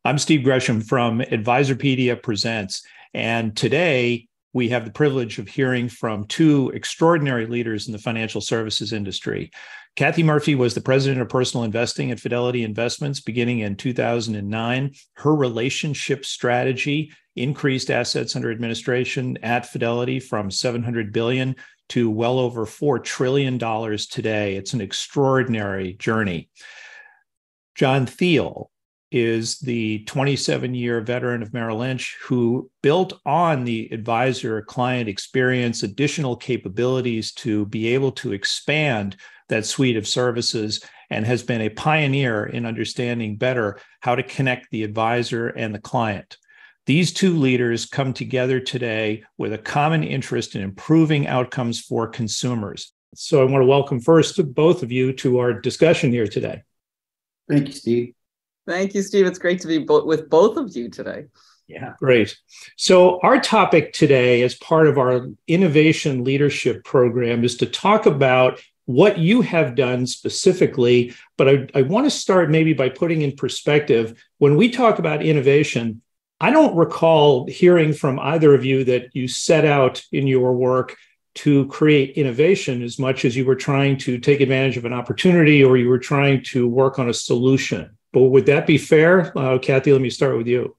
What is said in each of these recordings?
I'm Steve Gresham from Advisorpedia Presents, and today we have the privilege of hearing from two extraordinary leaders in the financial services industry. Kathy Murphy was the president of personal investing at Fidelity Investments beginning in 2009. Her relationship strategy increased assets under administration at Fidelity from $700 billion to well over $4 trillion today. It's an extraordinary journey. John Thiel is the 27-year veteran of Merrill Lynch who built on the advisor client experience additional capabilities to be able to expand that suite of services and has been a pioneer in understanding better how to connect the advisor and the client. These two leaders come together today with a common interest in improving outcomes for consumers. So I want to welcome first both of you to our discussion here today. Thank you, Steve. Thank you, Steve. It's great to be with both of you today. Yeah, great. So our topic today as part of our Innovation Leadership Program is to talk about what you have done specifically, but I want to start maybe by putting in perspective, when we talk about innovation, I don't recall hearing from either of you that you set out in your work to create innovation as much as you were trying to take advantage of an opportunity or you were trying to work on a solution. But would that be fair? Kathy, let me start with you.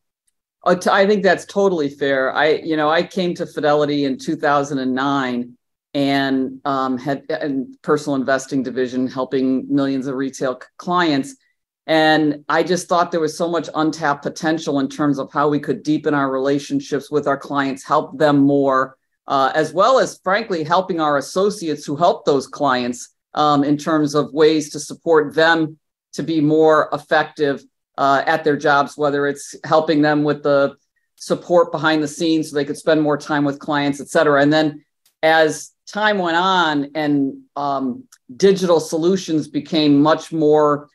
I think that's totally fair. I came to Fidelity in 2009 and had a personal investing division helping millions of retail clients. And I just thought there was so much untapped potential in terms of how we could deepen our relationships with our clients, help them more, as well as, frankly, helping our associates who help those clients in terms of ways to support them to be more effective at their jobs, whether it's helping them with the support behind the scenes so they could spend more time with clients, et cetera. And then as time went on and digital solutions became much more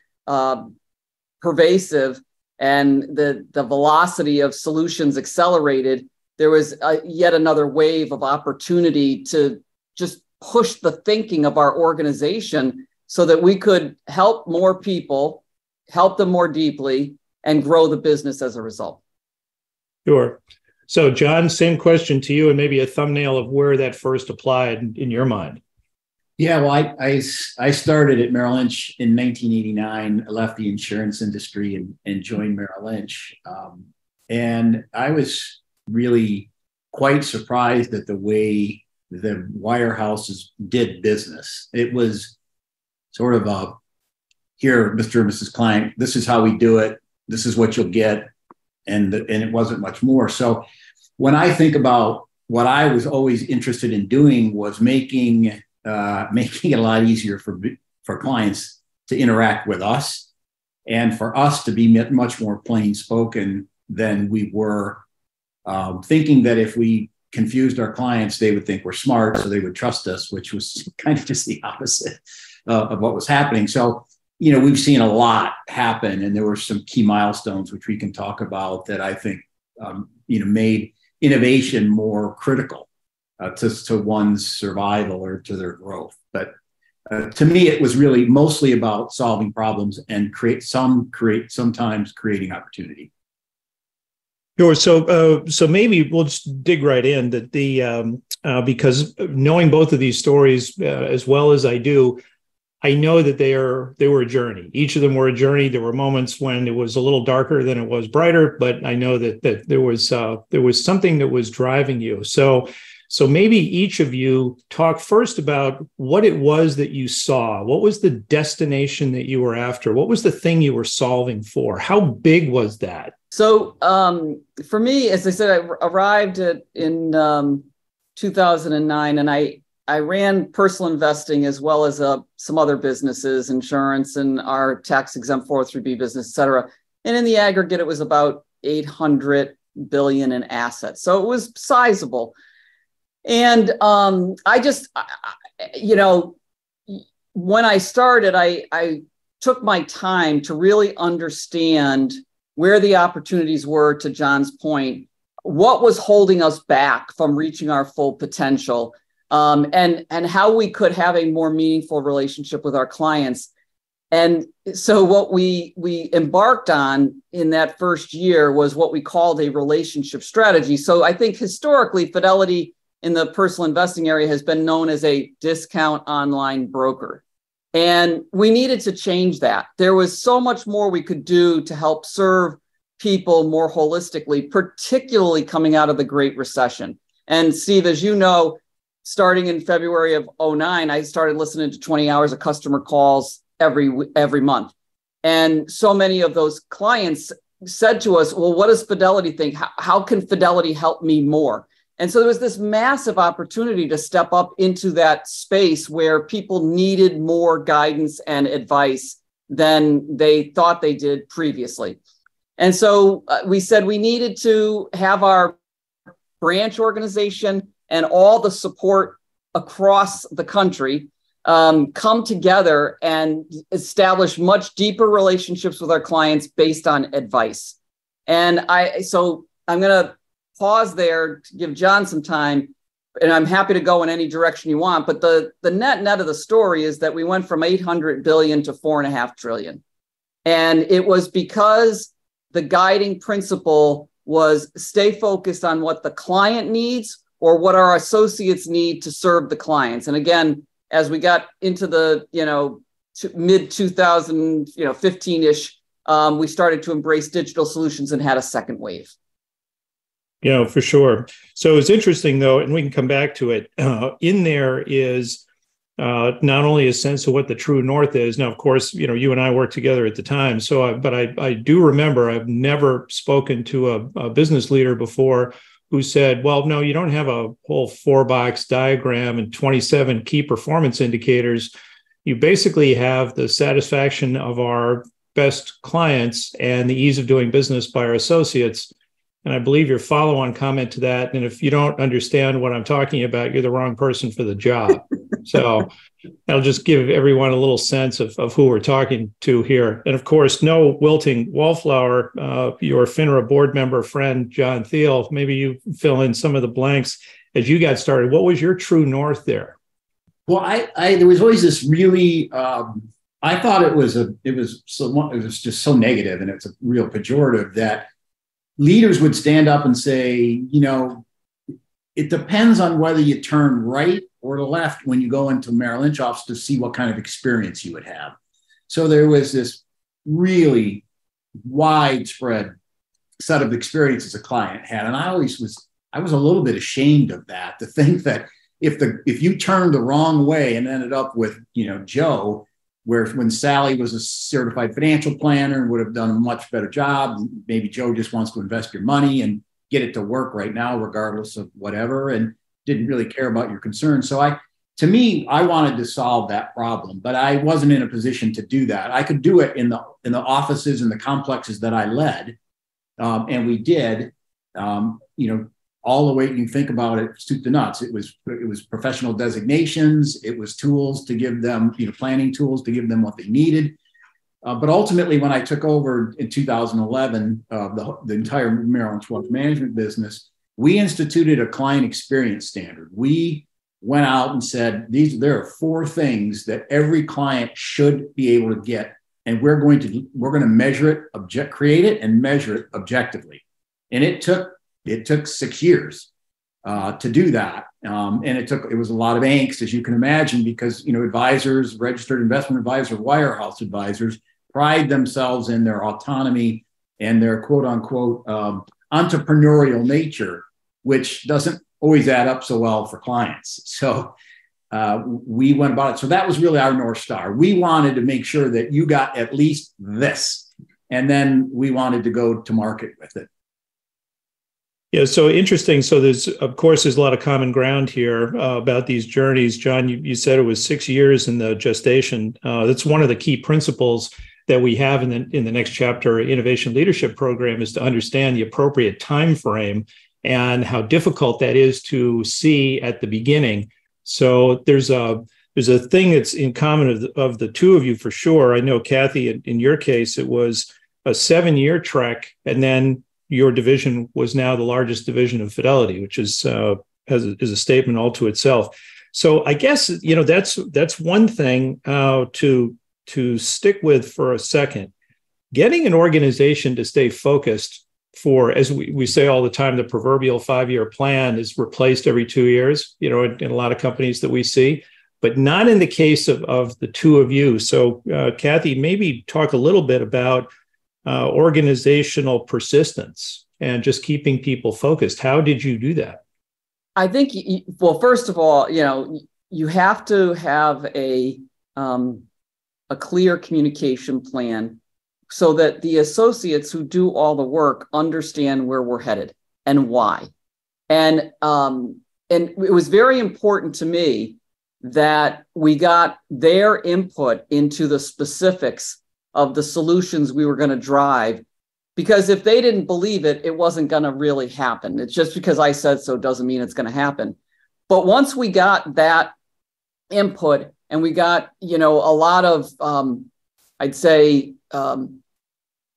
pervasive and the velocity of solutions accelerated, there was yet another wave of opportunity to just push the thinking of our organization so that we could help more people, help them more deeply, and grow the business as a result. Sure. So, John, same question to you, and maybe a thumbnail of where that first applied in your mind. Yeah, well, I started at Merrill Lynch in 1989. I left the insurance industry and joined Merrill Lynch. And I was really quite surprised at the way the wirehouses did business. It was sort of here, Mr. and Mrs. Client, this is how we do it. This is what you'll get. And it wasn't much more. So when I think about what I was always interested in doing was making it a lot easier for clients to interact with us and for us to be much more plain spoken than we were, thinking that if we confused our clients, they would think we're smart, so they would trust us, which was kind of just the opposite of what was happening. So, we've seen a lot happen, and there were some key milestones which we can talk about that I think, made innovation more critical to one's survival or to their growth. But to me, it was really mostly about solving problems and sometimes creating opportunity. Sure. So maybe we'll just dig right in that because knowing both of these stories as well as I do, I know that they were a journey. Each of them were a journey. There were moments when it was a little darker than it was brighter, but I know that there was something that was driving you. So maybe each of you talk first about what it was that you saw. What was the destination that you were after? What was the thing you were solving for? How big was that? So for me, as I said, I arrived in 2009, and I ran personal investing as well as some other businesses, insurance and our tax-exempt 403(b) business, et cetera. And in the aggregate, it was about $800 billion in assets. So it was sizable. And when I started, I took my time to really understand where the opportunities were, to John's point, what was holding us back from reaching our full potential, and how we could have a more meaningful relationship with our clients. And so what we embarked on in that first year was what we called a relationship strategy. So I think historically, Fidelity in the personal investing area has been known as a discount online broker. And we needed to change that. There was so much more we could do to help serve people more holistically, particularly coming out of the Great Recession. And Steve, as you know, starting in February of 2009, I started listening to 20 hours of customer calls every month. And so many of those clients said to us, well, what does Fidelity think? How can Fidelity help me more? And so there was this massive opportunity to step up into that space where people needed more guidance and advice than they thought they did previously. And so we said we needed to have our branch organization and all the support across the country come together and establish much deeper relationships with our clients based on advice. And so I'm going to pause there to give John some time, and I'm happy to go in any direction you want. But the net of the story is that we went from 800 billion to 4.5 trillion. And it was because the guiding principle was stay focused on what the client needs or what our associates need to serve the clients. And again, as we got into the mid 2015-ish, we started to embrace digital solutions and had a second wave. Yeah, for sure. So it's interesting, though, and we can come back to it. In there is not only a sense of what the true north is. Now, of course, you and I worked together at the time. So, but I do remember I've never spoken to a business leader before who said, well, no, you don't have a whole 4-box diagram and 27 key performance indicators. You basically have the satisfaction of our best clients and the ease of doing business by our associates. And I believe your follow-on comment to that, and if you don't understand what I'm talking about, you're the wrong person for the job. So I'll just give everyone a little sense of who we're talking to here. And of course, no wilting wallflower, your FINRA board member friend, John Thiel, maybe you fill in some of the blanks as you got started. What was your true north there? Well, there was always this really, I thought it was just so negative, and it's a real pejorative that leaders would stand up and say, it depends on whether you turn right or left when you go into Merrill Lynch office to see what kind of experience you would have. So there was this really widespread set of experiences a client had. And I was a little bit ashamed of that, to think that if you turned the wrong way and ended up with, Joe, where when Sally was a certified financial planner and would have done a much better job, maybe Joe just wants to invest your money and get it to work right now, regardless of whatever, and didn't really care about your concerns. So I wanted to solve that problem, but I wasn't in a position to do that. I could do it in the offices and the complexes that I led, and we did. All the way you think about it, soup to nuts. It was professional designations. It was tools to give them, planning tools to give them what they needed. But ultimately, when I took over in 2011, the entire Merrill Lynch Wealth Management business, we instituted a client experience standard. We went out and said, there are 4 things that every client should be able to get, and we're going to measure it, create it, and measure it objectively. And it took 6 years to do that. And it was a lot of angst, as you can imagine, because, advisors, registered investment advisor, wirehouse advisors pride themselves in their autonomy and their quote unquote entrepreneurial nature, which doesn't always add up so well for clients. So we went about it. So that was really our North Star. We wanted to make sure that you got at least this, and then we wanted to go to market with it. Yeah, so interesting. So there's a lot of common ground here about these journeys. John, you said it was 6 years in the gestation. That's one of the key principles that we have in the Next Chapter Innovation Leadership Program, is to understand the appropriate time frame and how difficult that is to see at the beginning. So there's a thing that's in common of the two of you for sure. I know, Kathy, in your case, it was a 7-year trek, and then your division was now the largest division of Fidelity, which is a statement all to itself. So I guess that's one thing to to stick with for a second. Getting an organization to stay focused for, as we say all the time, the proverbial 5-year plan is replaced every 2 years, in a lot of companies that we see, but not in the case of the two of you. So, Kathy, maybe talk a little bit about organizational persistence and just keeping people focused. How did you do that? I think, well, first of all, you have to have a clear communication plan so that the associates who do all the work understand where we're headed and why. And it was very important to me that we got their input into the specifics of the solutions we were going to drive, because if they didn't believe it, it wasn't going to really happen. It's just because I said so doesn't mean it's going to happen. But once we got that input and we got, a lot of, I'd say,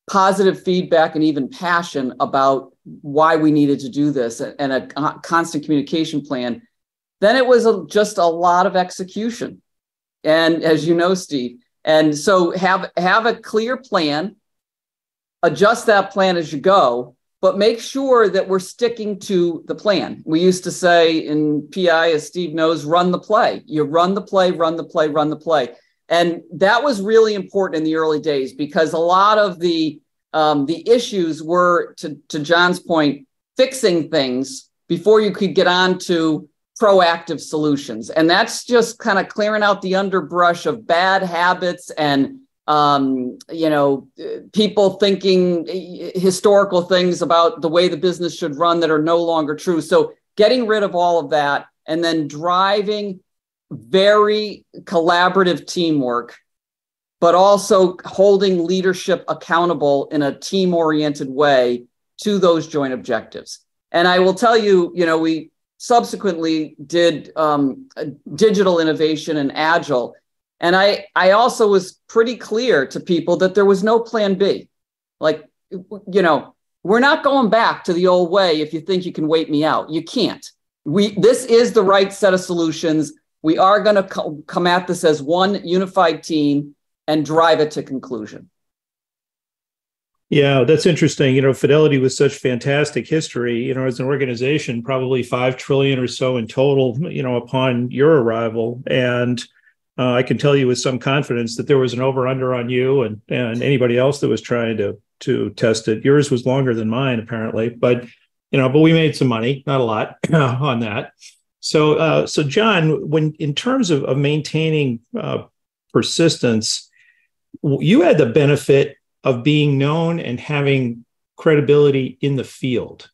positive feedback and even passion about why we needed to do this and a constant communication plan, then it was just a lot of execution. And as you know, Steve, and so have a clear plan, adjust that plan as you go, but make sure that we're sticking to the plan. We used to say in PI, as Steve knows, run the play. You run the play, run the play, run the play. And that was really important in the early days, because a lot of the issues were, to John's point, fixing things before you could get on to proactive solutions. And that's just kind of clearing out the underbrush of bad habits and, people thinking historical things about the way the business should run that are no longer true. So getting rid of all of that and then driving very collaborative teamwork, but also holding leadership accountable in a team-oriented way to those joint objectives. And I will tell you, we subsequently did digital innovation and agile. And I also was pretty clear to people that there was no plan B. Like, we're not going back to the old way if you think you can wait me out. You can't. This is the right set of solutions. We are going to come at this as one unified team and drive it to conclusion. Yeah, that's interesting. Fidelity with such fantastic history, as an organization, probably $5 trillion or so in total, upon your arrival. And I can tell you with some confidence that there was an over-under on you and anybody else that was trying to test it. Yours was longer than mine, apparently, but we made some money, not a lot on that. So John, when in terms of maintaining persistence, you had the benefit of being known and having credibility in the field.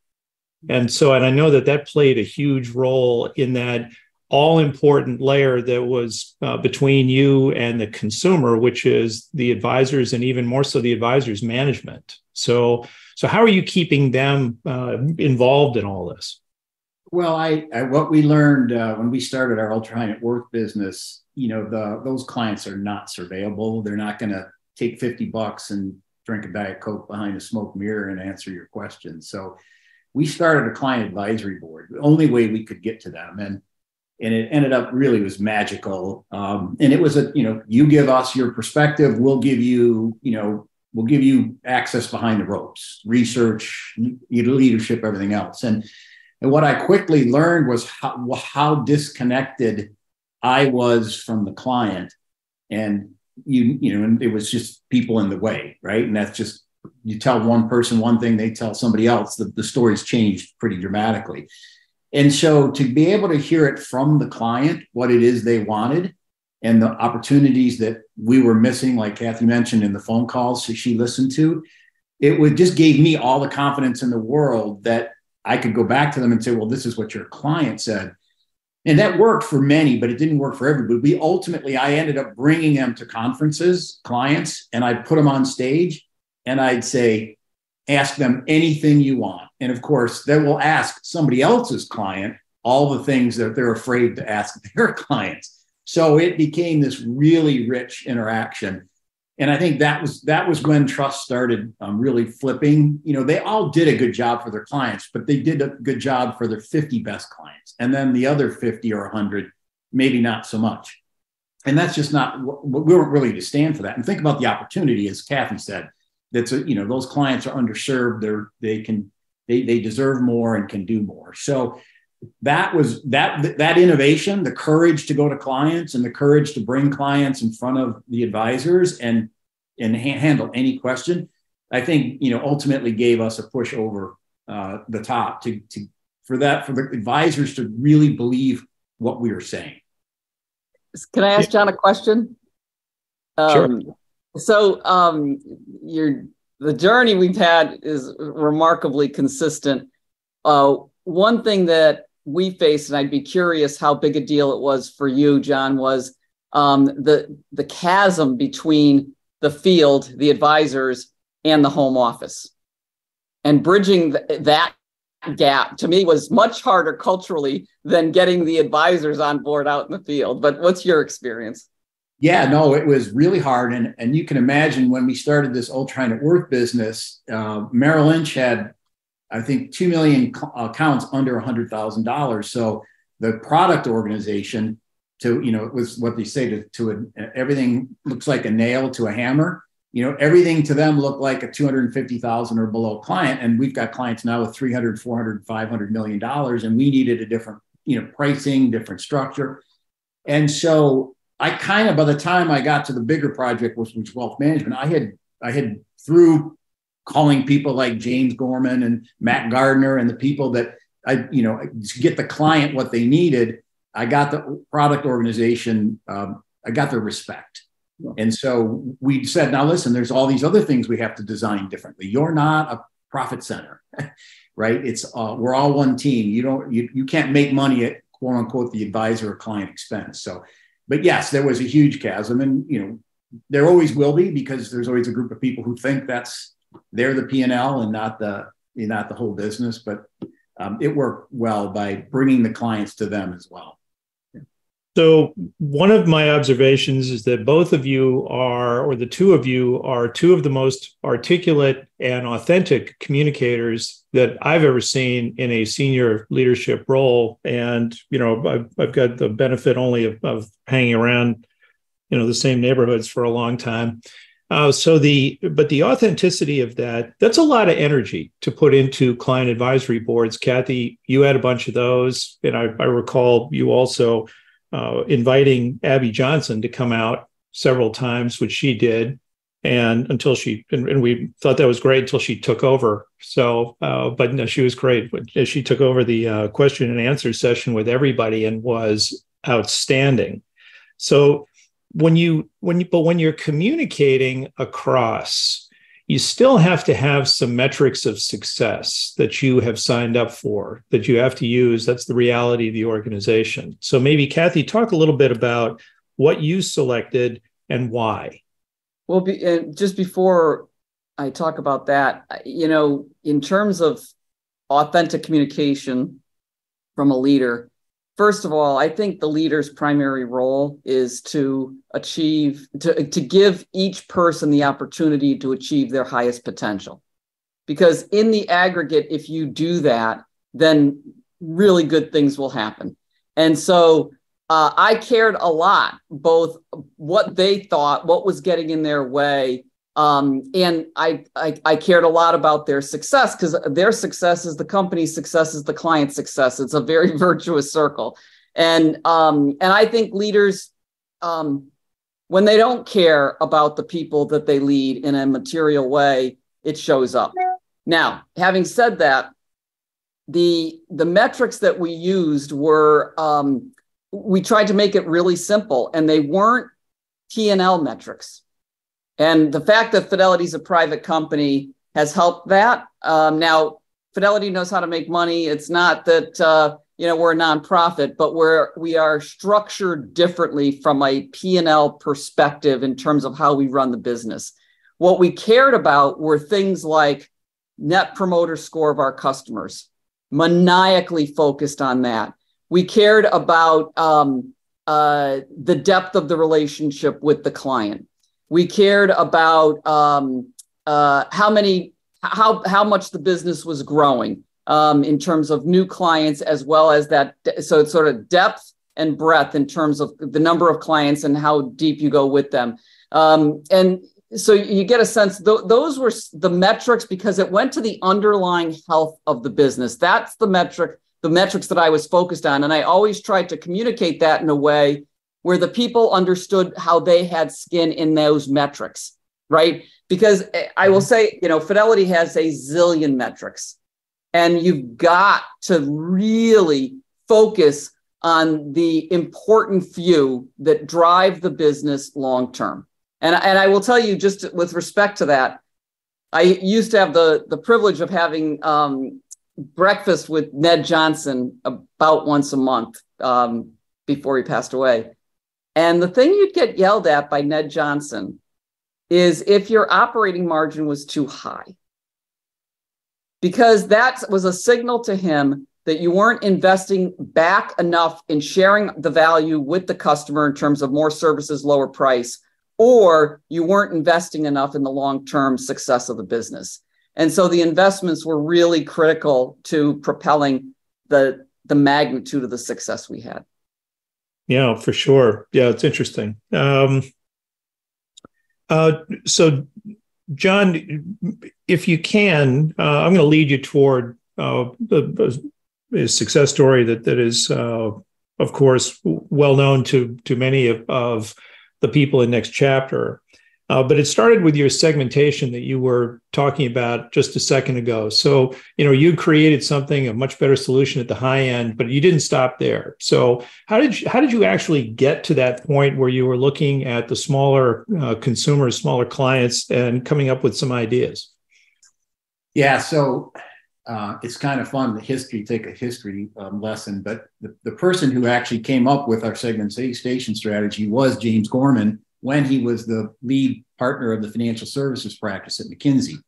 And I know that played a huge role in that all-important layer that was between you and the consumer, which is the advisors and even more so the advisors' management. So how are you keeping them involved in all this? Well, what we learned when we started our ultra high net worth business, those clients are not surveyable. They're not going to take $50 and drink a Diet Coke behind a smoke mirror and answer your questions. So we started a client advisory board, the only way we could get to them. And it ended up really was magical. And it was you give us your perspective, we'll give you access behind the ropes, research, leadership, everything else. And what I quickly learned was how disconnected I was from the client. And and it was just people in the way, right? And that's just, you tell one person one thing, they tell somebody else, the story's changed pretty dramatically. And so to be able to hear it from the client, what it is they wanted and the opportunities that we were missing, like Kathy mentioned in the phone calls that she listened to, it would just gave me all the confidence in the world that I could go back to them and say, well, this is what your client said. And that worked for many, but it didn't work for everybody. I ended up bringing them to conferences, clients, and I'd put them on stage and I'd say, ask them anything you want. And of course, they will ask somebody else's client all the things that they're afraid to ask their clients. So it became this really rich interaction. And I think that was when trust started really flipping. They all did a good job for their clients, but they did a good job for their 50 best clients. And then the other 50 or 100, maybe not so much. And that's just not, we weren't really to stand for that. And think about the opportunity, as Kathy said, those clients are underserved. They deserve more and can do more. So that was that innovation, the courage to go to clients and the courage to bring clients in front of the advisors and handle any question, I think, ultimately gave us a push over the top for the advisors to really believe what we were saying. Can I ask John a question? Sure. So the journey we've had is remarkably consistent. One thing that we faced, and I'd be curious how big a deal it was for you, John, was the chasm between the field, the advisors, and the home office. And bridging that gap, to me, was much harder culturally than getting the advisors on board out in the field. But what's your experience? Yeah, no, it was really hard. And you can imagine when we started this ultra high net worth business, Merrill Lynch had, I think, 2 million accounts under $100,000. So the product organization it was what they say everything looks like a nail to a hammer. Everything to them looked like a 250,000 or below client. And we've got clients now with 300, 400, $500 million. And we needed a different, pricing, different structure. And so I by the time I got to the bigger project, which was wealth management, I had through calling people like James Gorman and Matt Gardner and the people that to get the client what they needed, I got the product organization, I got their respect. And so we said, now listen, there's all these other things we have to design differently. You're not a profit center, right? It's we're all one team. You can't make money at quote unquote the advisor or client expense. So, but yes, there was a huge chasm, and there always will be, because there's always a group of people who think they're the P&L and not the whole business. But it worked well by bringing the clients to them as well. So one of my observations is that both of you or the two of you are two of the most articulate and authentic communicators that I've ever seen in a senior leadership role. And, I've got the benefit only of hanging around, the same neighborhoods for a long time. But the authenticity of that's a lot of energy to put into client advisory boards. Kathy, you had a bunch of those. And I recall you also inviting Abby Johnson to come out several times, which she did, and we thought that was great until she took over. So, but no, she was great. She took over the question and answer session with everybody and was outstanding. So when you're communicating across, you still have to have some metrics of success that you have signed up for, that you have to use. That's the reality of the organization. So maybe, Kathy, talk a little bit about what you selected and why. Well, just before I talk about that, in terms of authentic communication from a leader, first of all, I think the leader's primary role is to give each person the opportunity to achieve their highest potential. Because in the aggregate, if you do that, then really good things will happen. And so I cared a lot, both what they thought, what was getting in their way. And I cared a lot about their success, because their success is the company's success, is the client's success. It's a very virtuous circle. And I think leaders, when they don't care about the people that they lead in a material way, it shows up. Now, having said that, the metrics that we used were, we tried to make it really simple, and they weren't P&L metrics. And the fact that Fidelity is a private company has helped that. Now, Fidelity knows how to make money. It's not that we're a nonprofit, but we are structured differently from a P&L perspective in terms of how we run the business. What we cared about were things like net promoter score of our customers, maniacally focused on that. We cared about the depth of the relationship with the client. We cared about how much the business was growing in terms of new clients, as well as that. So it's sort of depth and breadth in terms of the number of clients and how deep you go with them. And so you get a sense, those were the metrics because it went to the underlying health of the business. That's the metrics that I was focused on. And I always tried to communicate that in a way where the people understood how they had skin in those metrics, right? Because I will say, Fidelity has a zillion metrics, and you've got to really focus on the important few that drive the business long-term. And I will tell you, just with respect to that, I used to have the privilege of having breakfast with Ned Johnson about once a month before he passed away. And the thing you'd get yelled at by Ned Johnson is if your operating margin was too high, because that was a signal to him that you weren't investing back enough in sharing the value with the customer in terms of more services, lower price, or you weren't investing enough in the long-term success of the business. And so the investments were really critical to propelling the magnitude of the success we had. Yeah, for sure. Yeah, it's interesting. So, John, if you can, I'm going to lead you toward a success story that is, of course, well known to many of the people in NextChapter. But it started with your segmentation that you were talking about just a second ago. So, you created something, a much better solution at the high end, but you didn't stop there. So how did you actually get to that point where you were looking at the smaller consumers, smaller clients, and coming up with some ideas? Yeah, so it's kind of fun to take a history lesson, but the person who actually came up with our segmentation strategy was James Gorman, when he was the lead partner of the financial services practice at McKinsey.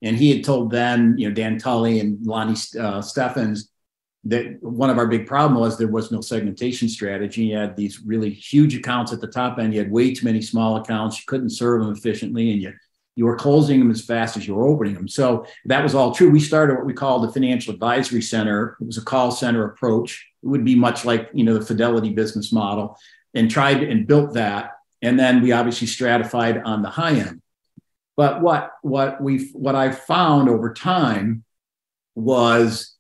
And he had told then, Dan Tully and Lonnie Steffens, that one of our big problems was there was no segmentation strategy. You had these really huge accounts at the top end. You had way too many small accounts. You couldn't serve them efficiently, and you were closing them as fast as you were opening them. So that was all true. We started what we called the Financial Advisory Center. It was a call center approach. It would be much like, the Fidelity business model, and tried and built that. And then we obviously stratified on the high end. But what I found over time was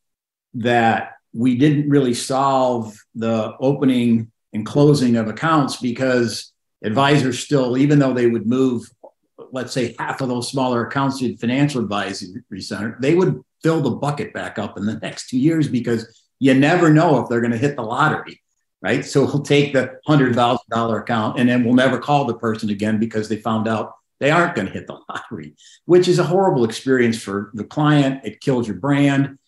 that we didn't really solve the opening and closing of accounts, because advisors still, even though they would move, let's say, half of those smaller accounts to the Financial Advisory Center, they would fill the bucket back up in the next 2 years, because you never know if they're going to hit the lottery. Right. So we'll take the $100,000 account, and then we'll never call the person again because they found out they aren't going to hit the lottery, which is a horrible experience for the client. It kills your brand.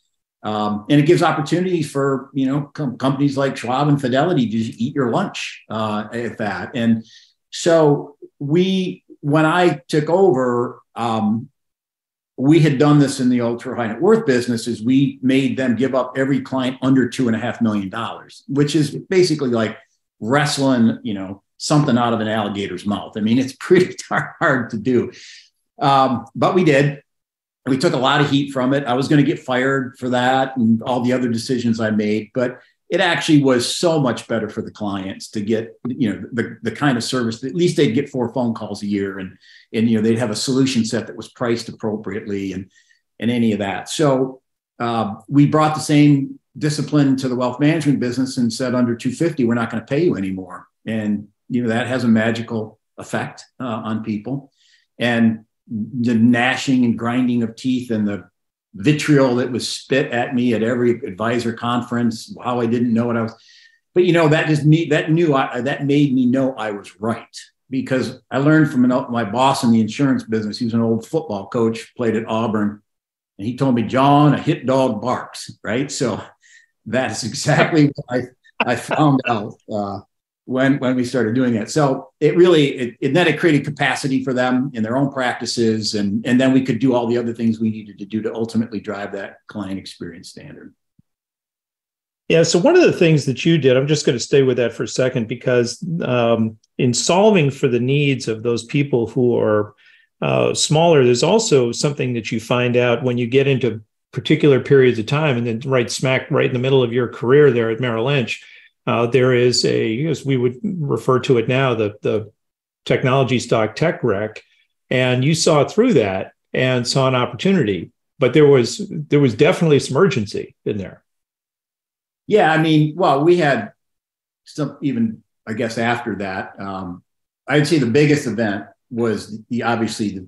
And it gives opportunities for, companies like Schwab and Fidelity to just eat your lunch at that. And so when I took over, we had done this in the ultra high net worth businesses. We made them give up every client under $2.5 million, which is basically like wrestling, something out of an alligator's mouth. I mean, it's pretty hard to do. But we did. We took a lot of heat from it. I was going to get fired for that and all the other decisions I made, but it actually was so much better for the clients to get, the kind of service that at least they'd get 4 phone calls a year, and they'd have a solution set that was priced appropriately and any of that. So we brought the same discipline to the wealth management business and said, under 250, we're not going to pay you anymore. And, that has a magical effect on people. And the gnashing and grinding of teeth and the vitriol that was spit at me at every advisor conference, how I didn't know what I was, but that made me know I was right, because I learned from my boss in the insurance business. He was an old football coach, played at Auburn, and he told me, "John, a hit dog barks," right? So that's exactly what I found out when we started doing that. So it really, then it created capacity for them in their own practices. And then we could do all the other things we needed to do to ultimately drive that client experience standard. Yeah. So one of the things that you did, I'm just going to stay with that for a second, because in solving for the needs of those people who are smaller, there's also something that you find out when you get into particular periods of time, and then right in the middle of your career there at Merrill Lynch, There is as we would refer to it now, the technology stock tech wreck, and you saw through that and saw an opportunity. But there was definitely some urgency in there. Yeah, I mean, well, we had some even, I guess, after that. I'd say the biggest event was obviously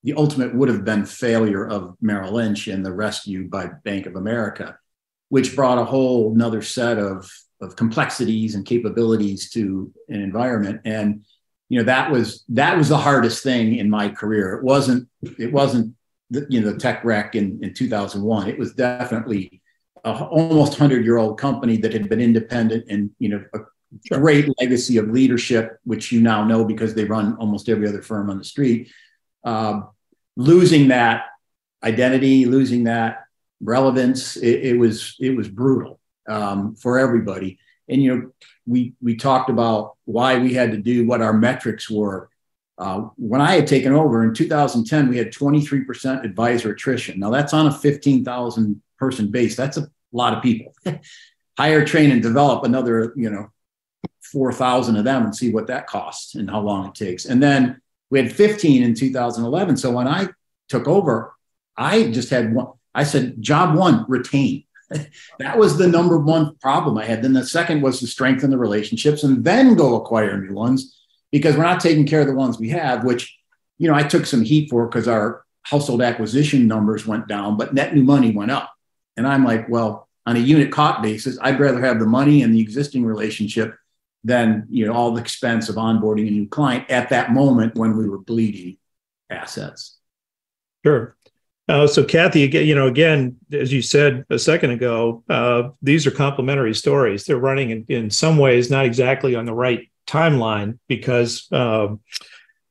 the ultimate would have been failure of Merrill Lynch and the rescue by Bank of America, which brought a whole another set of complexities and capabilities to an environment. And that was the hardest thing in my career. It wasn't the tech wreck in 2001. It was definitely a almost 100-year-old company that had been independent and a great legacy of leadership, which you now know because they run almost every other firm on the street. Losing that identity, losing that relevance, it was brutal for everybody. And we talked about why we had to do what our metrics were. When I had taken over in 2010, we had 23% advisor attrition. Now that's on a 15,000 person base. That's a lot of people. Hire, train, and develop another 4,000 of them and see what that costs and how long it takes. And then we had 15 in 2011. So when I took over, I just had one. I said, job one, retain. That was the number one problem I had. Then the second was to strengthen the relationships and then go acquire new ones, because we're not taking care of the ones we have, which, I took some heat for because our household acquisition numbers went down, but net new money went up. And I'm like, well, on a unit cost basis, I'd rather have the money and the existing relationship than, all the expense of onboarding a new client at that moment when we were bleeding assets. Sure. So Kathy, again, as you said a second ago, these are complementary stories. They're running in some ways not exactly on the right timeline because, there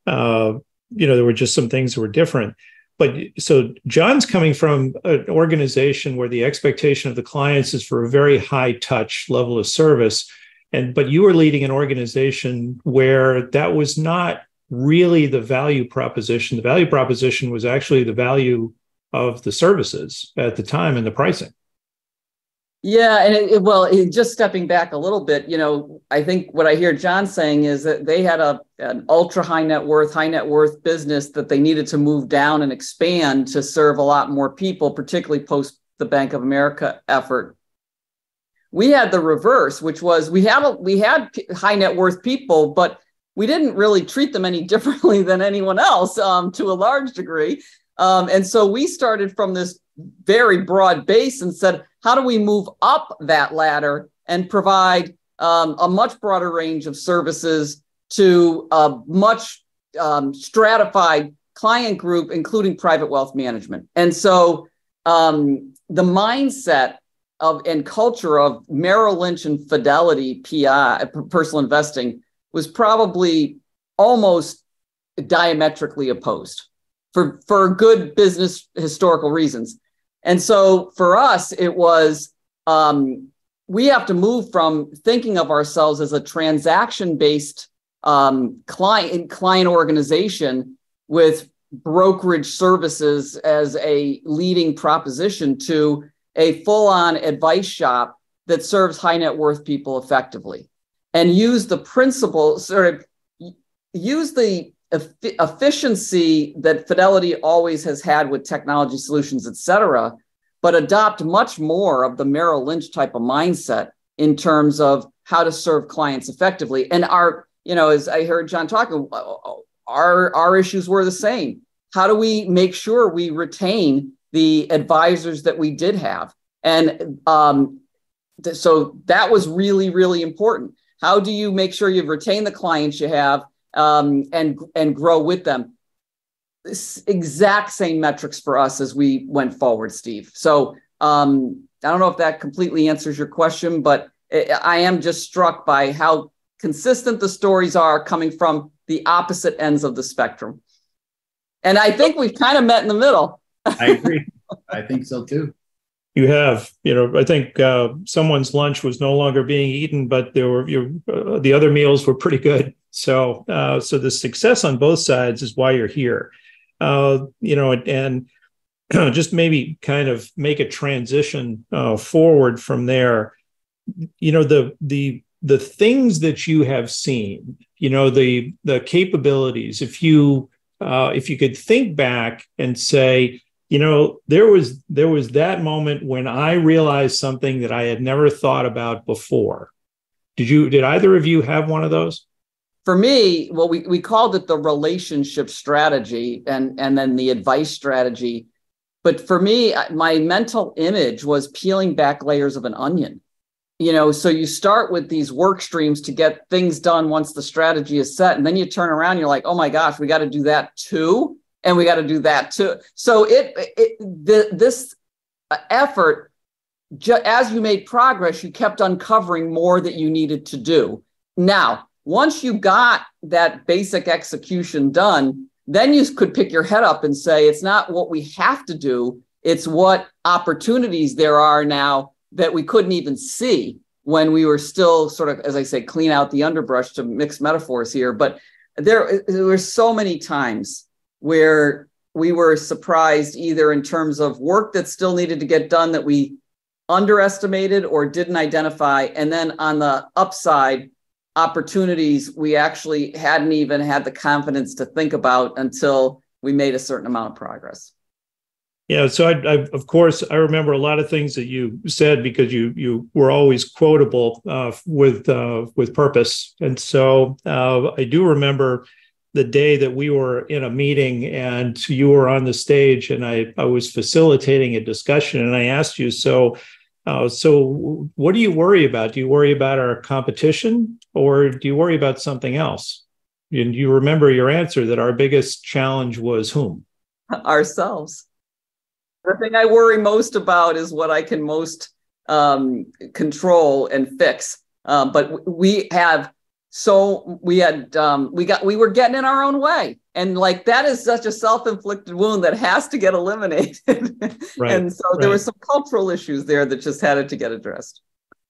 were just some things that were different. But so John's coming from an organization where the expectation of the clients is for a very high touch level of service. But you were leading an organization where that was not really the value proposition. The value proposition was actually the value of the services at the time and the pricing. Yeah, and just stepping back a little bit, I think what I hear John saying is that they had an ultra high net worth business that they needed to move down and expand to serve a lot more people, particularly post the Bank of America effort. We had the reverse, which was we had high net worth people, but we didn't really treat them any differently than anyone else to a large degree. And so we started from this very broad base and said, how do we move up that ladder and provide a much broader range of services to a much stratified client group, including private wealth management? And so the mindset and culture of Merrill Lynch and Fidelity PI, personal investing, was probably almost diametrically opposed for good business historical reasons. And so for us, it was, we have to move from thinking of ourselves as a transaction-based client organization with brokerage services as a leading proposition to a full-on advice shop that serves high net worth people effectively, and use the principles, or use the efficiency that Fidelity always has had with technology solutions, et cetera, but adopt much more of the Merrill Lynch type of mindset in terms of how to serve clients effectively. And as I heard John talking, our issues were the same. How do we make sure we retain the advisors that we did have? And so that was really, really important. How do you make sure you've retained the clients you have and grow with them? This exact same metrics for us as we went forward, Steve. So I don't know if that completely answers your question, but I am just struck by how consistent the stories are coming from the opposite ends of the spectrum. And I think we've kind of met in the middle. I agree. I think so too. You have, I think someone's lunch was no longer being eaten, but there were the other meals were pretty good. So the success on both sides is why you're here. And just maybe kind of make a transition forward from there. the things that you have seen, the capabilities, if you could think back and say, there was that moment when I realized something that I had never thought about before. Did either of you have one of those? For me, well, we called it the relationship strategy and then the advice strategy. But for me, my mental image was peeling back layers of an onion. So you start with these work streams to get things done once the strategy is set. And then you turn around, and you're like, oh my gosh, we got to do that too. And we got to do that too. So this effort, as you made progress, you kept uncovering more that you needed to do. Now, once you got that basic execution done, then you could pick your head up and say, it's not what we have to do, it's what opportunities there are now that we couldn't even see when we were still sort of, as I say, clean out the underbrush, to mix metaphors here. But there were so many times where we were surprised, either in terms of work that still needed to get done that we underestimated or didn't identify. And then on the upside, opportunities we actually hadn't even had the confidence to think about until we made a certain amount of progress. Yeah, so I of course, I remember a lot of things that you said because you were always quotable with purpose. And so I do remember the day that we were in a meeting and you were on the stage and I was facilitating a discussion and I asked you, so what do you worry about? Do you worry about our competition or do you worry about something else? And you remember your answer that our biggest challenge was whom? Ourselves. The thing I worry most about is what I can most control and fix. But we were getting in our own way. And like, that is such a self-inflicted wound that has to get eliminated. Right, and so there were some cultural issues there that just had to get addressed.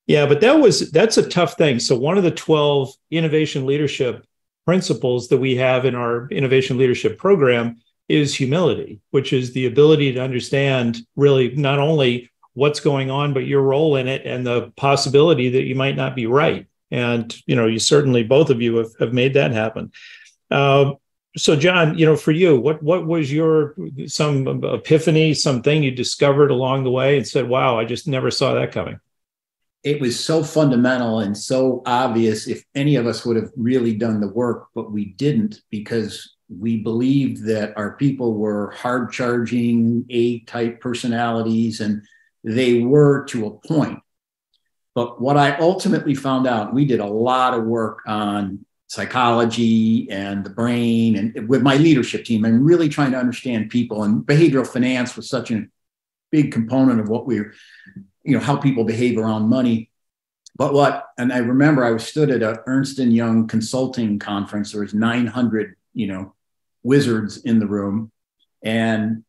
Yeah, but that's a tough thing. So one of the 12 innovation leadership principles that we have in our innovation leadership program is humility, which is the ability to understand really not only what's going on, but your role in it and the possibility that you might not be right. And, you certainly, both of you have made that happen. So John, for you, what was some epiphany, something you discovered along the way and said, wow, I just never saw that coming? It was so fundamental and so obvious if any of us would have really done the work, but we didn't because we believed that our people were hard-charging A-type personalities, and they were to a point. But what I ultimately found out, we did a lot of work on psychology and the brain and with my leadership team and really trying to understand people, and behavioral finance was such a big component of what we're, how people behave around money. And I remember I stood at a Ernst & Young consulting conference. There was 900, wizards in the room. And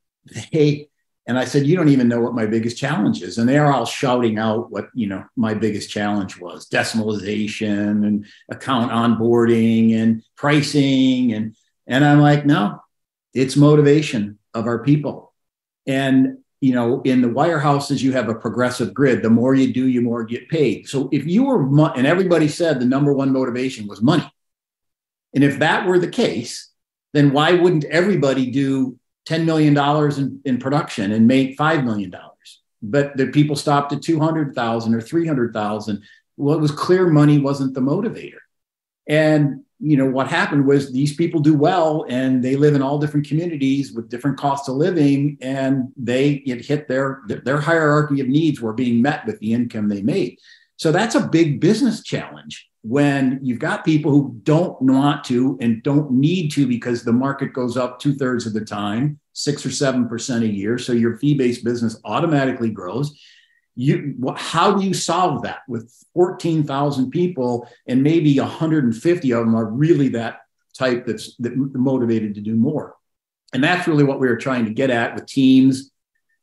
I said, you don't even know what my biggest challenge is. And they're all shouting out what, my biggest challenge was: decimalization and account onboarding and pricing. And I'm like, no, it's motivation of our people. And, in the wirehouses, you have a progressive grid. The more you do, you more get paid. So if you were, and everybody said the number one motivation was money. And if that were the case, then why wouldn't everybody do $10 million in production and make $5 million? But the people stopped at 200,000 or 300,000. Well, it was clear money wasn't the motivator. And, what happened was these people do well and they live in all different communities with different costs of living, and it hit their hierarchy of needs were being met with the income they made. So that's a big business challenge when you've got people who don't want to and don't need to because the market goes up 2/3 of the time, 6 or 7% a year. So your fee-based business automatically grows. How do you solve that with 14,000 people and maybe 150 of them are really that type that's motivated to do more? And that's really what we were trying to get at with teams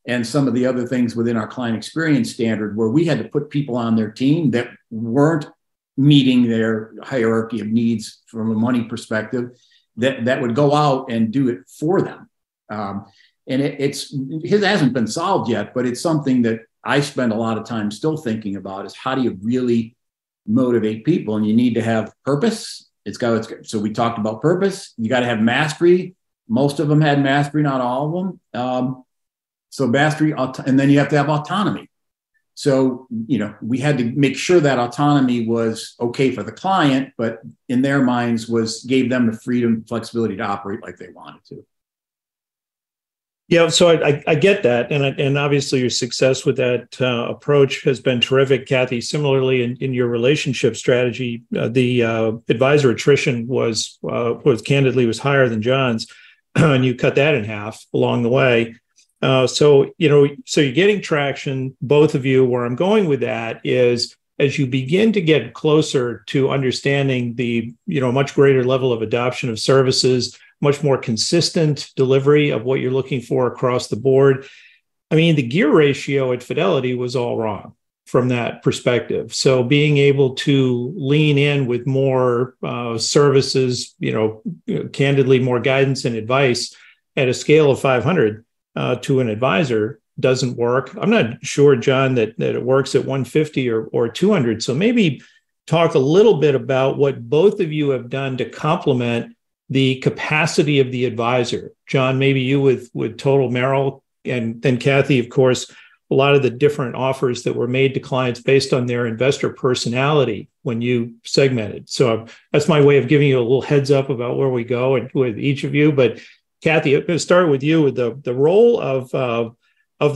and some of the other things within our client experience standard, where we had to put people on their team that weren't meeting their hierarchy of needs from a money perspective, that would go out and do it for them. And it hasn't been solved yet, but it's something that I spend a lot of time still thinking about is how do you really motivate people? And you need to have purpose. So we talked about purpose. You got to have mastery. Most of them had mastery, not all of them. So mastery, and then you have to have autonomy. So, we had to make sure that autonomy was okay for the client, but in their minds gave them the freedom, flexibility to operate like they wanted to. Yeah, so I get that, and obviously your success with that approach has been terrific, Kathy. Similarly, in your relationship strategy, the advisor attrition was candidly higher than John's, and you cut that in half along the way. So you're getting traction, both of you. Where I'm going with that is, as you begin to get closer to understanding the much greater level of adoption of services, much more consistent delivery of what you're looking for across the board. I mean, the gear ratio at Fidelity was all wrong from that perspective. So being able to lean in with more services, candidly more guidance and advice at a scale of 500 to an advisor doesn't work. I'm not sure, John, that it works at 150 or 200. So maybe talk a little bit about what both of you have done to complement the capacity of the advisor. John, maybe you with Total Merrill, and then Kathy, of course, a lot of the different offers that were made to clients based on their investor personality when you segmented. So that's my way of giving you a little heads up about where we go and with each of you. But Kathy, I'm going to start with you. With the role of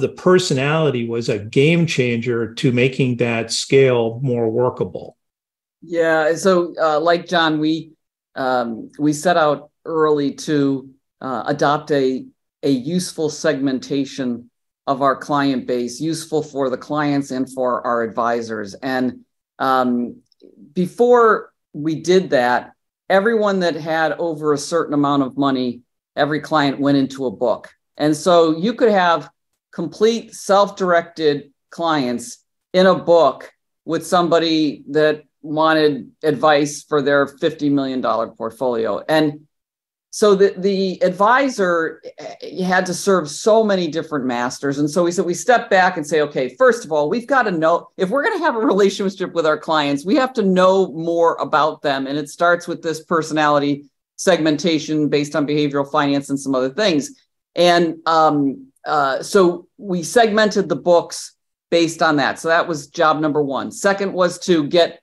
the personality was a game changer to making that scale more workable. Yeah. So like John, we set out early to adopt a useful segmentation of our client base, useful for the clients and for our advisors. And before we did that, everyone that had over a certain amount of money, every client went into a book. And so you could have complete self-directed clients in a book with somebody that wanted advice for their $50 million portfolio. And so the advisor had to serve so many different masters. And so we step back and say, okay, first of all, we've got to know, if we're going to have a relationship with our clients, we have to know more about them. And it starts with this personality segmentation based on behavioral finance and some other things. And so we segmented the books based on that. So that was job number one. Second was to get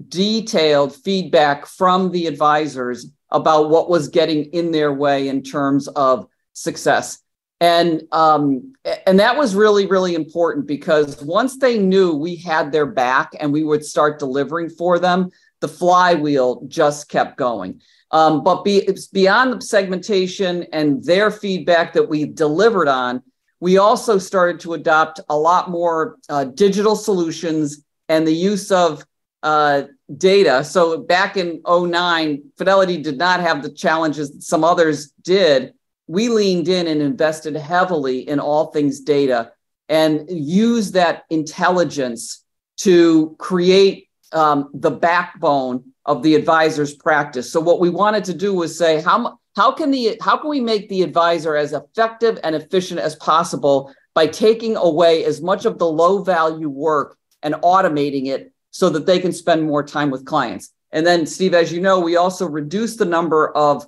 detailed feedback from the advisors about what was getting in their way in terms of success. And that was really, really important, because once they knew we had their back and we would start delivering for them, the flywheel just kept going. But beyond the segmentation and their feedback that we delivered on, we also started to adopt a lot more digital solutions and the use of data. So back in 2009, Fidelity did not have the challenges that some others did. We leaned in and invested heavily in all things data and used that intelligence to create the backbone of the advisor's practice. So what we wanted to do was say, how can we make the advisor as effective and efficient as possible by taking away as much of the low value work and automating it so that they can spend more time with clients. And then, Steve, as you know, we also reduced the number of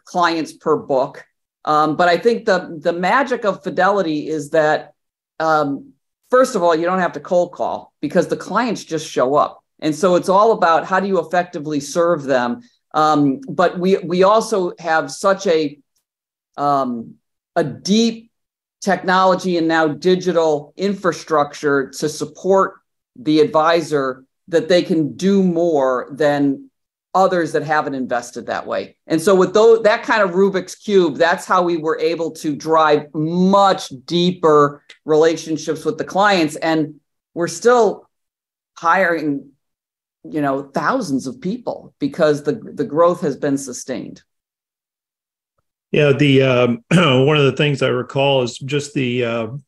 clients per book. But I think the magic of Fidelity is that, first of all, you don't have to cold call because the clients just show up. And so it's all about how do you effectively serve them. But we also have such a deep technology and now digital infrastructure to support the advisor that they can do more than others that haven't invested that way. And so with that kind of Rubik's Cube, that's how we were able to drive much deeper relationships with the clients. And we're still hiring, thousands of people because the growth has been sustained. Yeah, one of the things I recall is just the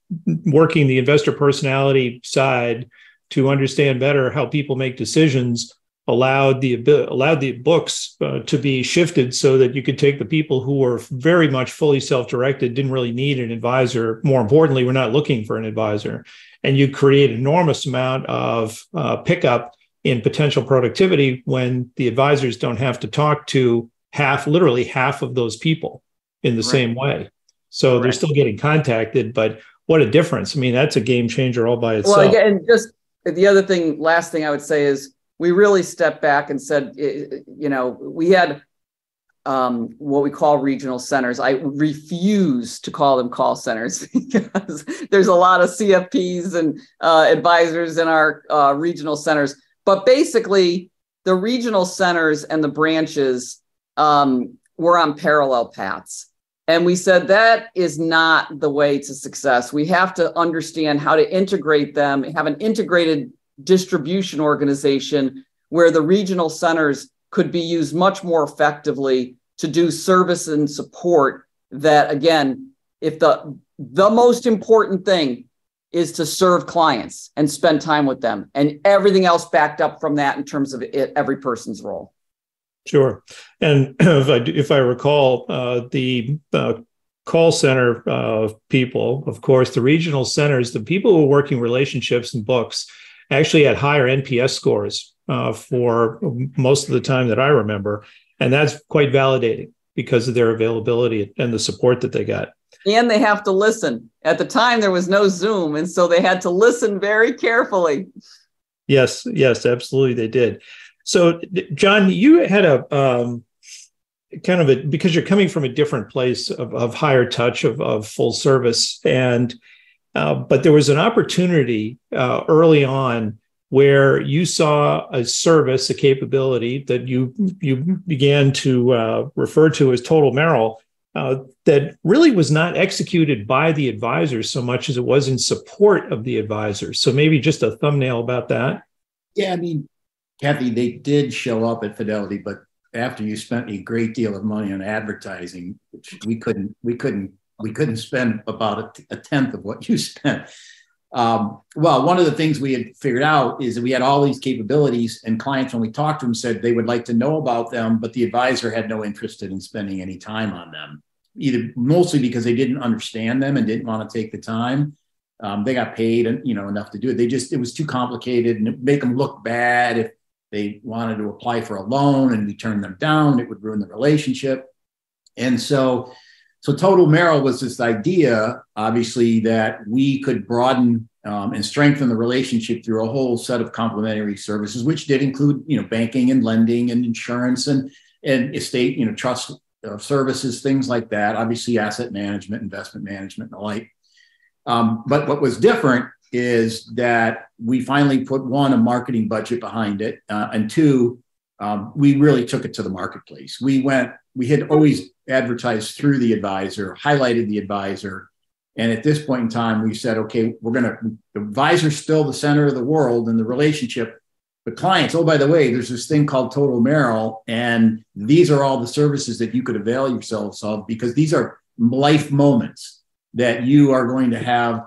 working the investor personality side to understand better how people make decisions. allowed the books to be shifted so that you could take the people who were very much fully self-directed, didn't really need an advisor. More importantly, we're not looking for an advisor, and you create an enormous amount of pickup in potential productivity when the advisors don't have to talk to literally half of those people in the same way. So they're still getting contacted, but what a difference. I mean, that's a game changer all by itself. Well, again, just the other thing, last thing I would say is we really stepped back and said, we had what we call regional centers. I refuse to call them call centers because there's a lot of CFPs and advisors in our regional centers. But basically, the regional centers and the branches were on parallel paths. And we said that is not the way to success. We have to understand how to integrate them, have an integrated distribution organization where the regional centers could be used much more effectively to do service and support that, again, if the most important thing is to serve clients and spend time with them, and everything else backed up from that in terms of every person's role. Sure. And if I recall, the call center people, of course, the regional centers, the people who were working relationships and books actually had higher NPS scores for most of the time that I remember. And that's quite validating because of their availability and the support that they got. And they have to listen. At the time, there was no Zoom, and so they had to listen very carefully. Yes, absolutely, they did. So, John, you had a kind of because you're coming from a different place of higher touch, of full service, and but there was an opportunity early on where you saw a service, a capability that you began to refer to as Total Merrill, that really was not executed by the advisors so much as it was in support of the advisors. So maybe just a thumbnail about that. Yeah, I mean, Kathy, they did show up at Fidelity, but after you spent a great deal of money on advertising, which we couldn't spend about a tenth of what you spent. Well, one of the things we had figured out is that we had all these capabilities, and clients, when we talked to them, said they would like to know about them, but the advisor had no interest in spending any time on them, mostly because they didn't understand them and didn't want to take the time. They got paid, enough to do it. It was too complicated, and it'd make them look bad if they wanted to apply for a loan and we turned them down. It would ruin the relationship. And so Total Merrill was this idea, obviously, that we could broaden and strengthen the relationship through a whole set of complementary services, which did include, banking and lending and insurance and estate, trust services, things like that. Obviously, asset management, investment management, and the like. But what was different is that we finally put, one, a marketing budget behind it, and two, we really took it to the marketplace. We had always advertised through the advisor, highlighted the advisor. And at this point in time, we said, okay, the advisor's still the center of the world and the relationship. But clients, oh, by the way, there's this thing called Total Merrill, and these are all the services that you could avail yourselves of, because these are life moments that you are going to have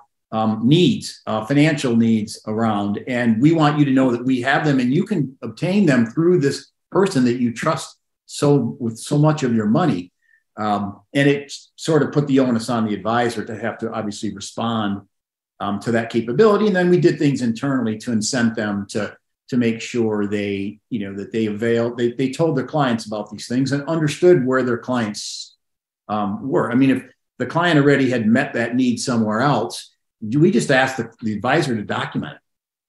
needs, financial needs around. And we want you to know that we have them, and you can obtain them through this person that you trust with so much of your money. And it sort of put the onus on the advisor to have to obviously respond to that capability. And then we did things internally to incent them to make sure they told their clients about these things and understood where their clients were. I mean, if the client already had met that need somewhere else, we just asked the advisor to document it,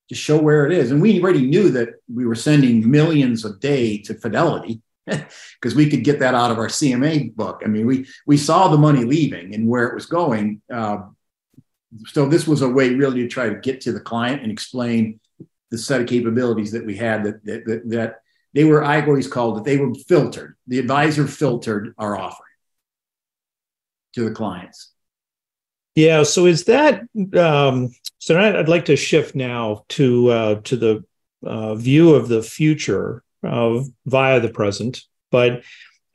to show where it is. And we already knew that we were sending millions a day to Fidelity because we could get that out of our CMA book. I mean, we saw the money leaving and where it was going. So this was a way really to try to get to the client and explain the set of capabilities that we had, that they were, I always called it, they were filtered. The advisor filtered our offering to the clients. Yeah. So is that, so I'd like to shift now to the view of the future via the present. But,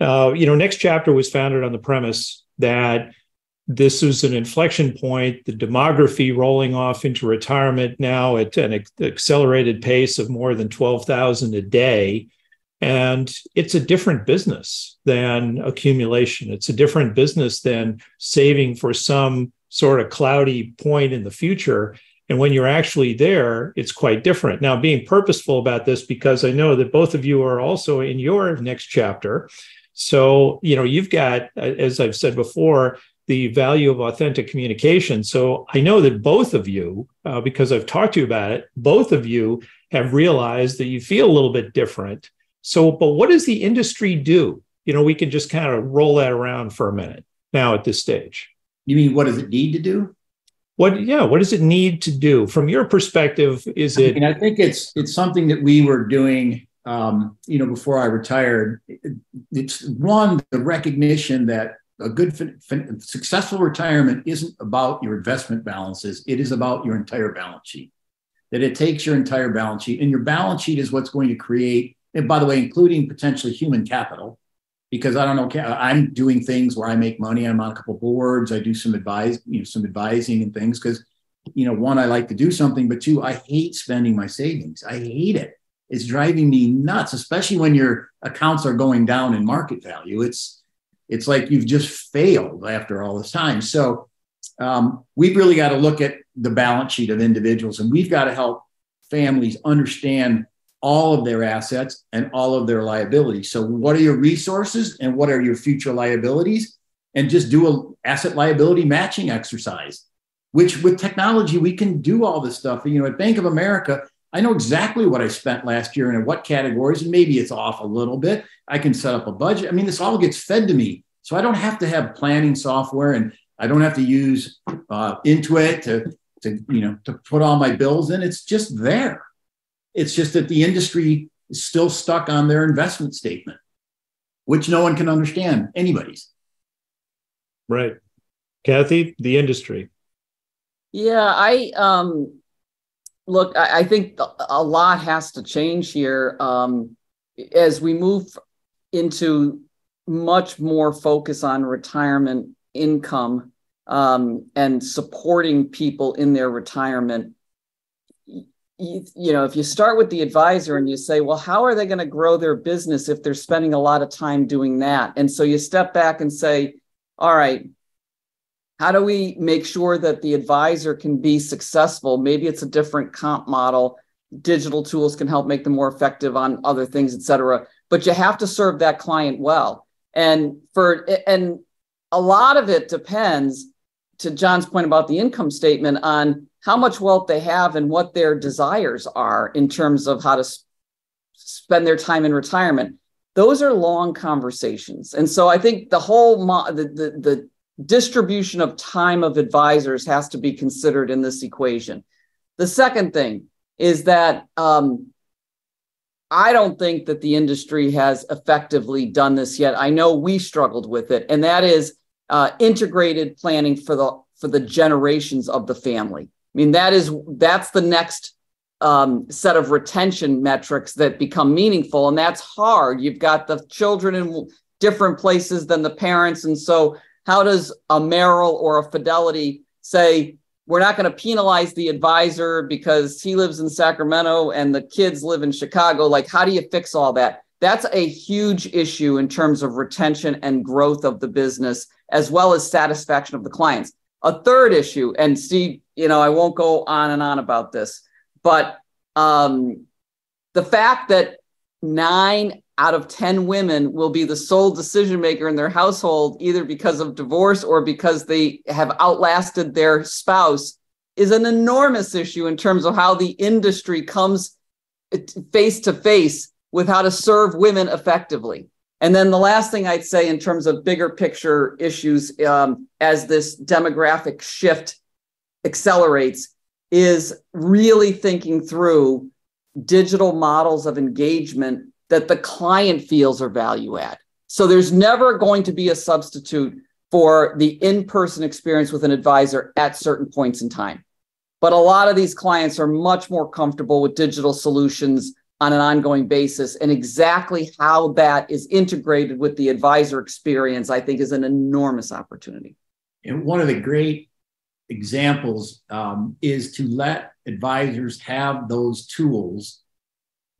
NextChapter was founded on the premise that this is an inflection point, the demography rolling off into retirement now at an accelerated pace of more than 12,000 a day. And it's a different business than accumulation. It's a different business than saving for some sort of cloudy point in the future. And when you're actually there, it's quite different. Now, being purposeful about this, because I know that both of you are also in your next chapter. So, you've got, as I've said before, the value of authentic communication. So I know that both of you, because I've talked to you about it, both of you have realized that you feel a little bit different. So, but what does the industry do? We can just kind of roll that around for a minute now at this stage. You mean, what does it need to do? What does it need to do? From your perspective, is it? I think it's something that we were doing, before I retired. It's one, the recognition that a good, successful retirement isn't about your investment balances. It is about your entire balance sheet. That it takes your entire balance sheet, and your balance sheet is what's going to create, and by the way, including potentially human capital, because I don't know, I'm doing things where I make money. I'm on a couple of boards. I do some advising and things because, one, I like to do something, but two, I hate spending my savings. I hate it. It's driving me nuts, especially when your accounts are going down in market value. It's like you've just failed after all this time. So we've really got to look at the balance sheet of individuals, and we've got to help families understand all of their assets and all of their liabilities. So what are your resources and what are your future liabilities? And just do an asset liability matching exercise, which with technology, we can do all this stuff. At Bank of America, I know exactly what I spent last year and in what categories, and maybe it's off a little bit. I can set up a budget. This all gets fed to me. So I don't have to have planning software, and I don't have to use Intuit to put all my bills in. It's just there. It's just that the industry is still stuck on their investment statement, which no one can understand, anybody's. Right. Kathy, the industry. Yeah, look, I think a lot has to change here as we move into much more focus on retirement income and supporting people in their retirement. If you start with the advisor and you say, well, how are they going to grow their business if they're spending a lot of time doing that? And so you step back and say, all right, how do we make sure that the advisor can be successful? Maybe it's a different comp model. Digital tools can help make them more effective on other things, et cetera. But you have to serve that client well. And a lot of it depends, to John's point about the income statement, on how much wealth they have and what their desires are in terms of how to spend their time in retirement. Those are long conversations. And so I think the whole the distribution of time of advisors has to be considered in this equation. The second thing is that I don't think that the industry has effectively done this yet. I know we struggled with it, and that is integrated planning for the generations of the family. That's the next set of retention metrics that become meaningful, and that's hard. You've got the children in different places than the parents, and so how does a Merrill or a Fidelity say, we're not going to penalize the advisor because he lives in Sacramento and the kids live in Chicago? Like, how do you fix all that? That's a huge issue in terms of retention and growth of the business, as well as satisfaction of the clients. A third issue, and Steve, I won't go on and on about this, but the fact that 9 out of 10 women will be the sole decision maker in their household, either because of divorce or because they have outlasted their spouse, is an enormous issue in terms of how the industry comes face to face with how to serve women effectively. And then the last thing I'd say in terms of bigger picture issues as this demographic shift accelerates is really thinking through digital models of engagement that the client feels are value add. So there's never going to be a substitute for the in-person experience with an advisor at certain points in time. But a lot of these clients are much more comfortable with digital solutions on an ongoing basis, and exactly how that is integrated with the advisor experience, I think, is an enormous opportunity. And one of the great examples is to let advisors have those tools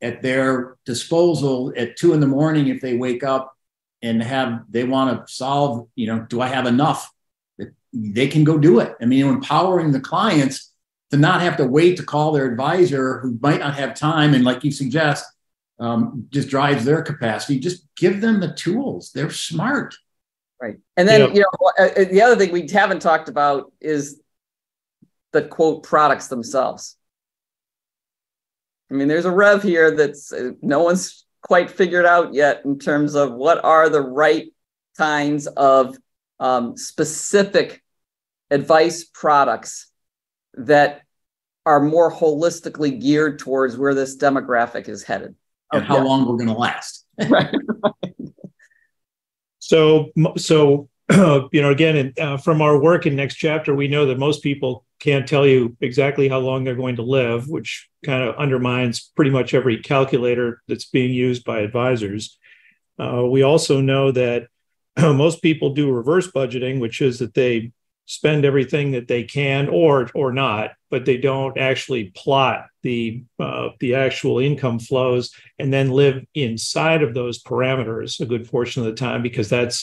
at their disposal at 2 a.m. if they wake up and they want to solve, do I have enough? That they can go do it. I mean, empowering the clients to not have to wait to call their advisor who might not have time. And like you suggest, just drives their capacity. Just give them the tools. They're smart. Right. And then, the other thing we haven't talked about is the quote products themselves. I mean, there's a rev here that's no one's quite figured out yet in terms of what are the right kinds of specific advice products that are more holistically geared towards where this demographic is headed. And how long we're going to last. Right. So again, from our work in NextChapter, we know that most people can't tell you exactly how long they're going to live, which kind of undermines pretty much every calculator that's being used by advisors. We also know that most people do reverse budgeting, which is that they spend everything that they can or not, but they don't actually plot the actual income flows and then live inside of those parameters a good portion of the time, because that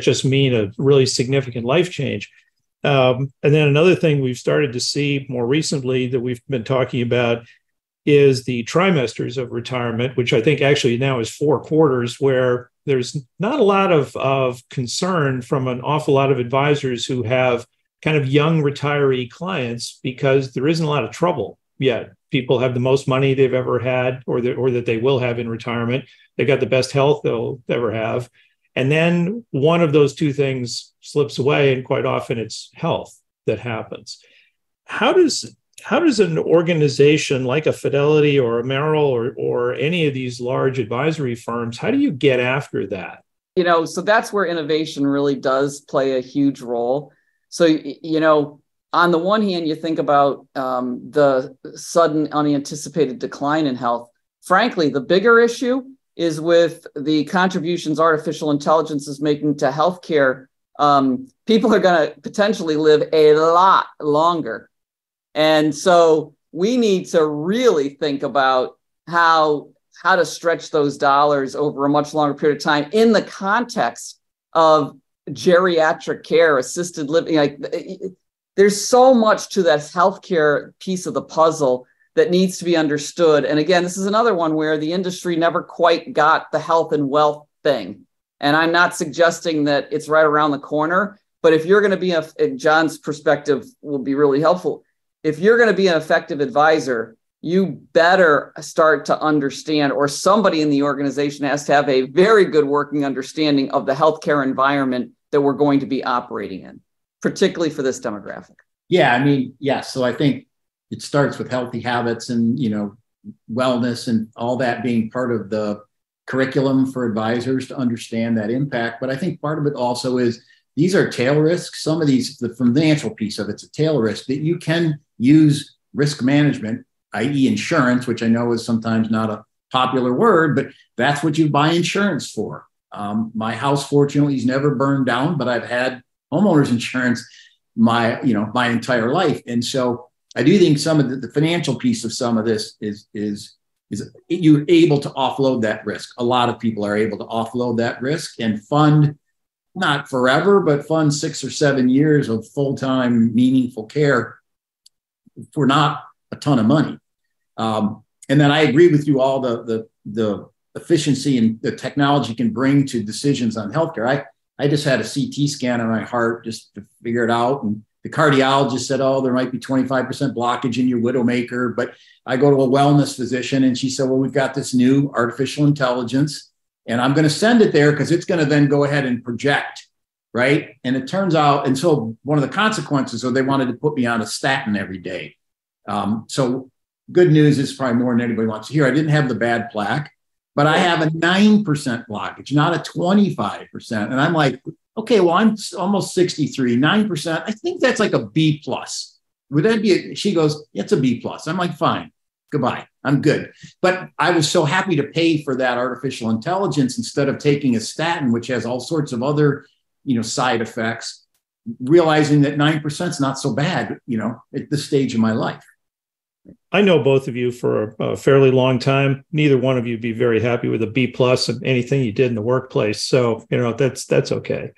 just mean a really significant life change. And then another thing we've started to see more recently that we've been talking about is the trimesters of retirement, which I think actually now is 4 quarters, where there's not a lot of concern from an awful lot of advisors who have kind of young retiree clients, because there isn't a lot of trouble yet. People have the most money they've ever had, or that they will have in retirement. They've got the best health they'll ever have. And then one of those two things slips away, and quite often it's health that happens. How does an organization like a Fidelity or a Merrill or any of these large advisory firms, how do you get after that? So that's where innovation really does play a huge role. So, on the one hand, you think about the sudden unanticipated decline in health. Frankly, the bigger issue is with the contributions artificial intelligence is making to healthcare. People are going to potentially live a lot longer. And so we need to really think about how to stretch those dollars over a much longer period of time in the context of geriatric care, assisted living. There's so much to that healthcare piece of the puzzle that needs to be understood. And again, this is another one where the industry never quite got the health and wealth thing. And I'm not suggesting that it's right around the corner, but if you're going to be John's perspective will be really helpful. If you're going to be an effective advisor, you better start to understand, or somebody in the organization has to have a very good working understanding of the healthcare environment that we're going to be operating in, particularly for this demographic. Yeah, I mean, yes. So I think it starts with healthy habits and, wellness and all that being part of the curriculum for advisors to understand that impact. But I think part of it also is these are tail risks. Some of these, the financial piece of it's a tail risk that you can use risk management, i.e. insurance, which I know is sometimes not a popular word, but that's what you buy insurance for. My house, fortunately, is never burned down, but I've had homeowners insurance my entire life. And so I do think some of the financial piece of some of this is you're able to offload that risk. A lot of people are able to offload that risk and fund, not forever, but fund 6 or 7 years of full-time meaningful care for not a ton of money. And then I agree with you, all the efficiency and the technology can bring to decisions on healthcare. I just had a CT scan on my heart just to figure it out. And the cardiologist said, there might be 25% blockage in your widowmaker. But I go to a wellness physician and she said, well, we've got this new artificial intelligence and I'm going to send it there because it's going to then go ahead and project. Right. And it turns out, and so one of the consequences, they wanted to put me on a statin every day. So good news is probably more than anybody wants to hear. I didn't have the bad plaque, but I have a 9% blockage, not a 25%. And I'm like, okay, well, I'm almost 63, 9%. I think that's like a B plus. Would that be she goes, it's a B plus. I'm like, fine, goodbye. I'm good. But I was so happy to pay for that artificial intelligence instead of taking a statin, which has all sorts of other, side effects. realizing that 9% is not so bad, at this stage of my life. I know both of you for a fairly long time. Neither one of you would be very happy with a B plus in anything you did in the workplace. So, that's okay.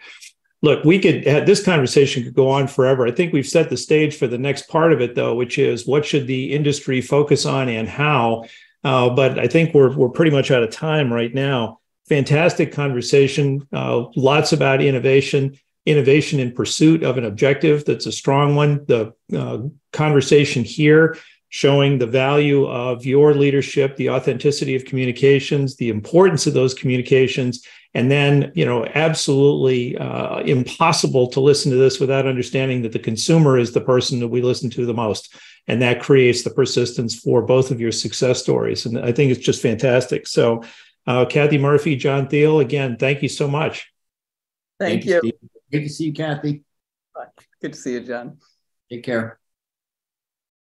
Look, this conversation could go on forever. I think we've set the stage for the next part of it, though, which is what should the industry focus on and how. But I think we're pretty much out of time right now. Fantastic conversation. Lots about innovation in pursuit of an objective that's a strong one. The conversation here showing the value of your leadership, the authenticity of communications, the importance of those communications, and then, absolutely impossible to listen to this without understanding that the consumer is the person that we listen to the most. And that creates the persistence for both of your success stories. And I think it's just fantastic. So, Kathy Murphy, John Thiel, again, thank you so much. Thank you. Steve. Good to see you, Kathy. Good to see you, John. Take care.